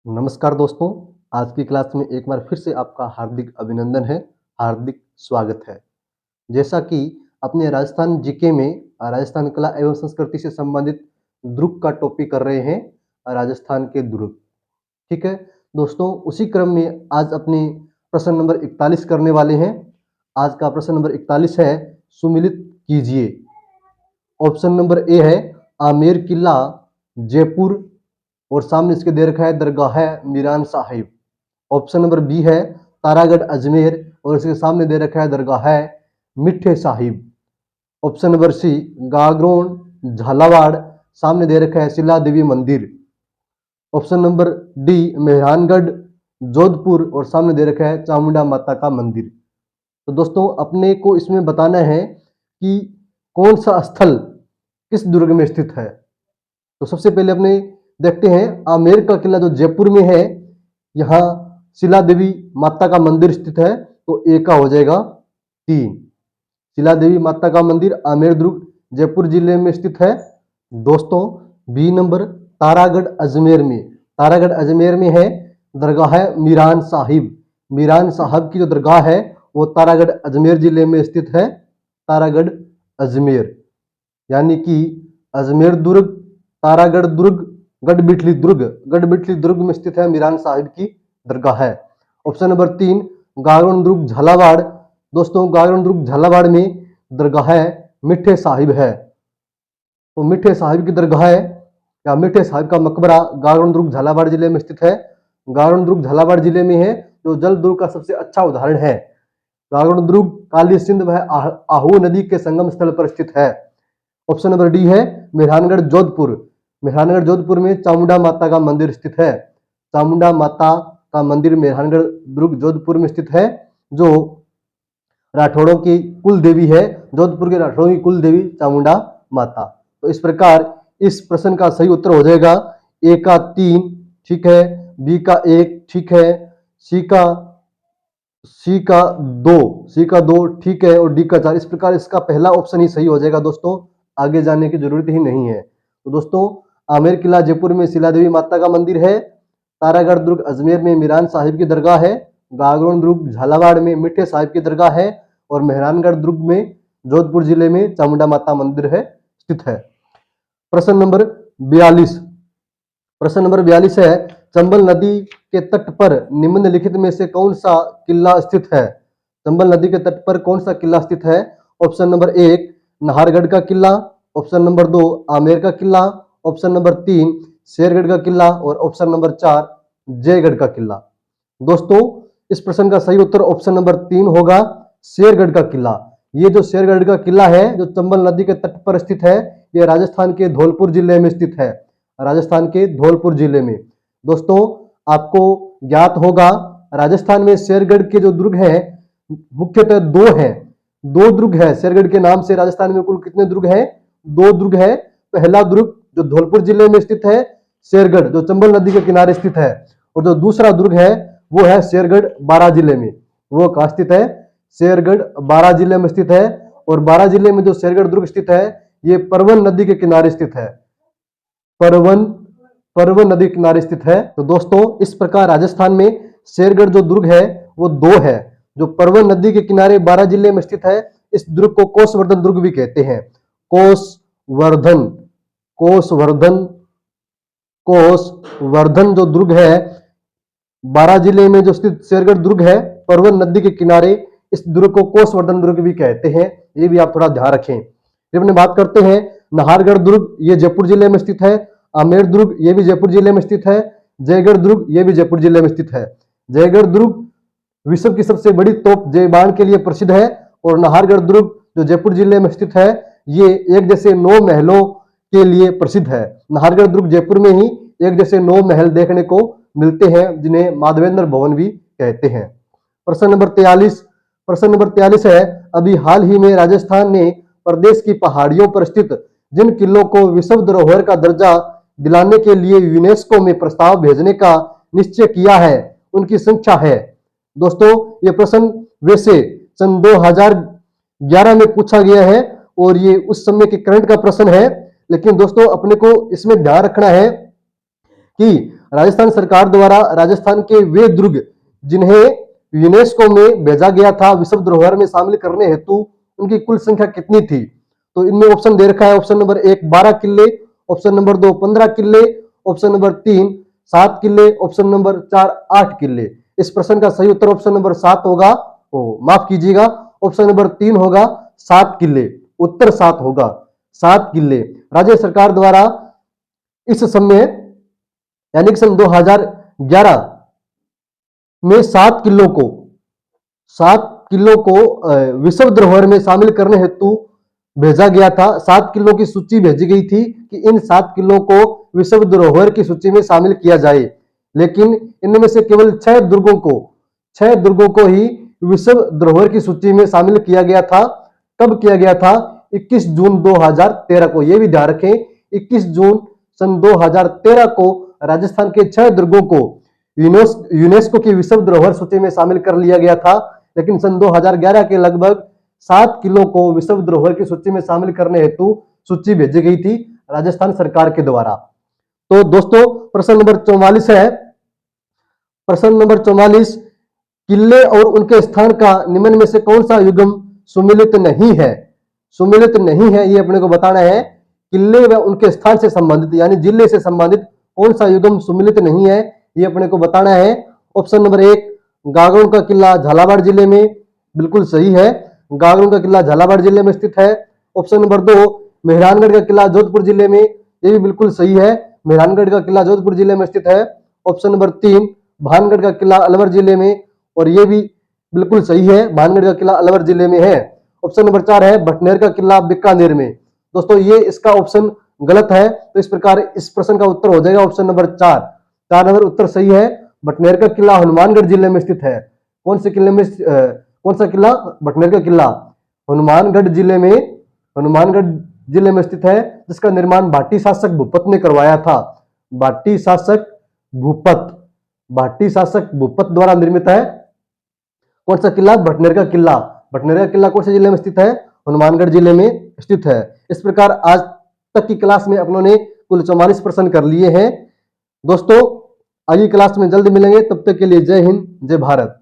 नमस्कार दोस्तों, आज की क्लास में एक बार फिर से आपका हार्दिक अभिनंदन है, हार्दिक स्वागत है। जैसा कि अपने राजस्थान जीके में राजस्थान कला एवं संस्कृति से संबंधित दुर्ग का टॉपिक कर रहे हैं, राजस्थान के दुर्ग। ठीक है दोस्तों, उसी क्रम में आज अपने प्रश्न नंबर 41 करने वाले हैं। आज का प्रश्न नंबर 41 है, सुमिलित कीजिए। ऑप्शन नंबर ए है आमेर किला जयपुर और सामने इसके दे रखा है दरगाह Miran Sahib. Option number B है तारागढ़ अजमेर और इसके सामने दे रखा है दरगाह Mithe Sahib. Option number C Gagron Jhalawar, सामने दे रखा है शिला देवी मंदिर। Option number D Mehrangarh Jodhpur और सामने दे रखा है चामुंडा माता का मंदिर। तो दोस्तों अपने को इसमें बताना है कि कौन सा स्थल किस दुर्ग में स्थित है। तो सबसे पहले अपने देखते हैं आमेर का किला जो जयपुर में है, यहाँ शिला देवी माता का मंदिर स्थित है, तो ए का हो जाएगा 3। शिला देवी माता का मंदिर आमेर दुर्ग जयपुर जिले में स्थित है। दोस्तों बी नंबर तारागढ़ अजमेर में, तारागढ़ अजमेर में है दरगाह मीरान साहिब। मीरान साहब की जो दरगाह है वो तारागढ़ अजमेर जिले में स्थित है। तारागढ़ अजमेर यानी कि अजमेर दुर्ग, तारागढ़ दुर्ग, गढ़बिटली दुर्ग में स्थित है मीरान साहिब की दरगाह है। ऑप्शन नंबर 3 गागरोन दुर्ग झालावाड़। दोस्तों गागरोन दुर्ग झालावाड़ में दरगाह मिठे साहिब है। तो मिठे साहिब की दरगाह या मिठे साहिब का मकबरा गागरोन दुर्ग झालावाड़ जिले में स्थित है। गागरोन दुर्ग झालावाड़ जिले में है, जो जल दुर्ग का सबसे अच्छा उदाहरण है। गागरोन दुर्ग काली सिंध व आहू नदी के संगम स्थल पर स्थित है। ऑप्शन नंबर डी है मेहरानगढ़ जोधपुर। मेहरानगढ़ जोधपुर में चामुंडा माता का मंदिर स्थित है। चामुंडा माता का मंदिर मेहरानगढ़ दुर्ग जोधपुर में स्थित है, जो राठौड़ों की कुल देवी है। जोधपुर के राठौड़ों की कुल देवी चामुंडा माता। तो इस प्रकार इस प्रश्न का सही उत्तर हो जाएगा ए का 3, ठीक है, बी का 1, ठीक है, सी का 2, ठीक है, और डी का 4। इस प्रकार इसका पहला ऑप्शन ही सही हो जाएगा दोस्तों, आगे जाने की जरूरत ही नहीं है। तो दोस्तों आमेर किला जयपुर में शिला देवी माता का मंदिर है, तारागढ़ दुर्ग अजमेर में मीरान साहिब की दरगाह है, गागरोन दुर्ग झालावाड़ में मिठे साहिब की दरगाह है और मेहरानगढ़ दुर्ग में जोधपुर जिले में चामुंडा माता मंदिर है स्थित है। प्रश्न नंबर 42। प्रश्न नंबर 42 है चंबल नदी के तट पर निम्नलिखित में से कौन सा किला स्थित है। चंबल नदी के तट पर कौन सा किला स्थित है। ऑप्शन नंबर 1 नाहरगढ़ का किला, ऑप्शन नंबर 2 आमेर का किला, ऑप्शन नंबर 3 शेरगढ़ का किला और ऑप्शन नंबर 4 जयगढ़ का किला। दोस्तों इस प्रश्न का सही उत्तर ऑप्शन नंबर 3 होगा, शेरगढ़ का किला। ये जो शेरगढ़ का किला है जो चंबल नदी के तट पर स्थित है, ये राजस्थान के धौलपुर जिले में स्थित है। राजस्थान के धौलपुर जिले में। दोस्तों आपको ज्ञात होगा राजस्थान में शेरगढ़ के जो दुर्ग हैं मुख्यतः 2 हैं। 2 दुर्ग है शेरगढ़ के नाम से। राजस्थान में कुल कितने दुर्ग हैं? 2 दुर्ग है। पहला दुर्ग जो धौलपुर जिले में स्थित है शेरगढ़, जो चंबल नदी के किनारे स्थित है, और जो दूसरा दुर्ग है वो है शेरगढ़ बारां जिले में। वो कहाँ स्थित है? शेरगढ़ बारां जिले में स्थित है। और बारां जिले में जो शेरगढ़ दुर्ग स्थित है ये परवन नदी के किनारे स्थित है। परवन नदी किनारे स्थित है। तो दोस्तों इस प्रकार राजस्थान में शेरगढ़ जो दुर्ग है वो 2 है, जो परवन नदी के किनारे बारां जिले में स्थित है। इस दुर्ग को कोसवर्धन दुर्ग भी कहते हैं। कोसवर्धन जो दुर्ग है बारां जिले में जो स्थित शेरगढ़ दुर्ग है परवन नदी के किनारे, इस दुर्ग को कोसवर्धन दुर्ग भी कहते हैं। ये भी आप थोड़ा ध्यान रखें। फिर अपने बात करते हैं नाहरगढ़ दुर्ग, ये जयपुर जिले में स्थित है। आमेर दुर्ग ये भी जयपुर जिले में स्थित है। जयगढ़ दुर्ग ये भी जयपुर जिले में स्थित है। जयगढ़ दुर्ग विश्व की सबसे बड़ी तोप जयबान के लिए प्रसिद्ध है और नाहरगढ़ दुर्ग जो जयपुर जिले में स्थित है ये एक जैसे 9 महलों के लिए प्रसिद्ध है। नाहरगढ़ दुर्ग जयपुर में ही एक जैसे 9 महल देखने को मिलते हैं, जिन्हें माधवेंद्र भवन भी कहते हैं। प्रश्न नंबर 43 है अभी हाल ही में राजस्थान ने प्रदेश की पहाड़ियों पर स्थित जिन किलों को विश्व धरोहर का दर्जा दिलाने के लिए यूनेस्को में प्रस्ताव भेजने का निश्चय किया है उनकी संख्या है। दोस्तों ये प्रश्न वैसे सन 2011 में पूछा गया है और ये उस समय के करंट का प्रश्न है, लेकिन दोस्तों अपने को इसमें ध्यान रखना है कि राजस्थान सरकार द्वारा राजस्थान के वे दुर्ग जिन्हें यूनेस्को में भेजा गया था विश्व धरोहर में शामिल करने हेतु, उनकी कुल संख्या कितनी थी? तो इनमें ऑप्शन दे रखा है। ऑप्शन नंबर 1 12 किले, ऑप्शन नंबर 2 15 किले, ऑप्शन नंबर 3 7 किले, ऑप्शन नंबर 4 8 किले। इस प्रश्न का सही उत्तर ऑप्शन नंबर 7 होगा। माफ कीजिएगा, ऑप्शन नंबर 3 होगा 7 किले। उत्तर 7 होगा, 7 किले। राज्य सरकार द्वारा इस समय यानी कि सन 2011 में 7 किलो को विश्व धरोहर में शामिल करने हेतु भेजा गया था। 7 किलो की सूची भेजी गई थी कि इन 7 किलो को विश्व धरोहर की सूची में शामिल किया जाए, लेकिन इनमें से केवल 6 दुर्गों को ही विश्व धरोहर की सूची में शामिल किया गया था। कब किया गया था? 21 जून 2013 को। यह भी ध्यान रखें, 21 जून सन 2013 को राजस्थान के 6 दुर्गों को यूनेस्को की विश्व धरोहर सूची में शामिल कर लिया गया था, लेकिन सन 2011 के लगभग 7 किलो को विश्व धरोहर की सूची में शामिल करने हेतु सूची भेजी गई थी राजस्थान सरकार के द्वारा। तो दोस्तों प्रश्न नंबर 44 है। प्रश्न नंबर 44, किले और उनके स्थान का निम्न में से कौन सा युग्म सुमिलित नहीं है? सुमिलित नहीं है, ये अपने को बताना है। किले व उनके स्थान से संबंधित यानी जिले से संबंधित कौन सा युग्म सुमिलित नहीं है, ये अपने को बताना है। ऑप्शन नंबर 1 गागरों का किला झालावाड़ जिले में, बिल्कुल सही है। गागरों का किला झालावाड़ जिले में स्थित है। ऑप्शन नंबर 2 मेहरानगढ़ का किला जोधपुर जिले में, ये भी बिल्कुल सही है। मेहरानगढ़ का किला जोधपुर जिले में स्थित है। ऑप्शन नंबर 3 भानगढ़ का किला अलवर जिले में, और ये भी बिल्कुल सही है, भानगढ़ का किला अलवर जिले में है। ऑप्शन नंबर 4 है भटनेर का किला बीकानेर में। दोस्तों ये इसका ऑप्शन गलत है, तो इस प्रकार इस प्रश्न का उत्तर हो जाएगा ऑप्शन नंबर 4। 4 नंबर उत्तर सही है। भटनेर का किला हनुमानगढ़ जिले में स्थित है। कौन सा किला? भटनेर का किला हनुमानगढ़ जिले में स्थित है, जिसका निर्माण भाटी शासक भूपत ने करवाया था। भाटी शासक भूपत द्वारा निर्मित है। कौन सा किला? भटनेर का किला। भटनेर का किला कौन से जिले में स्थित है? हनुमानगढ़ जिले में स्थित है। इस प्रकार आज तक की क्लास में अपनों ने कुल 44 प्रश्न कर लिए हैं। दोस्तों अगली क्लास में जल्द मिलेंगे, तब तक के लिए जय हिंद, जय भारत।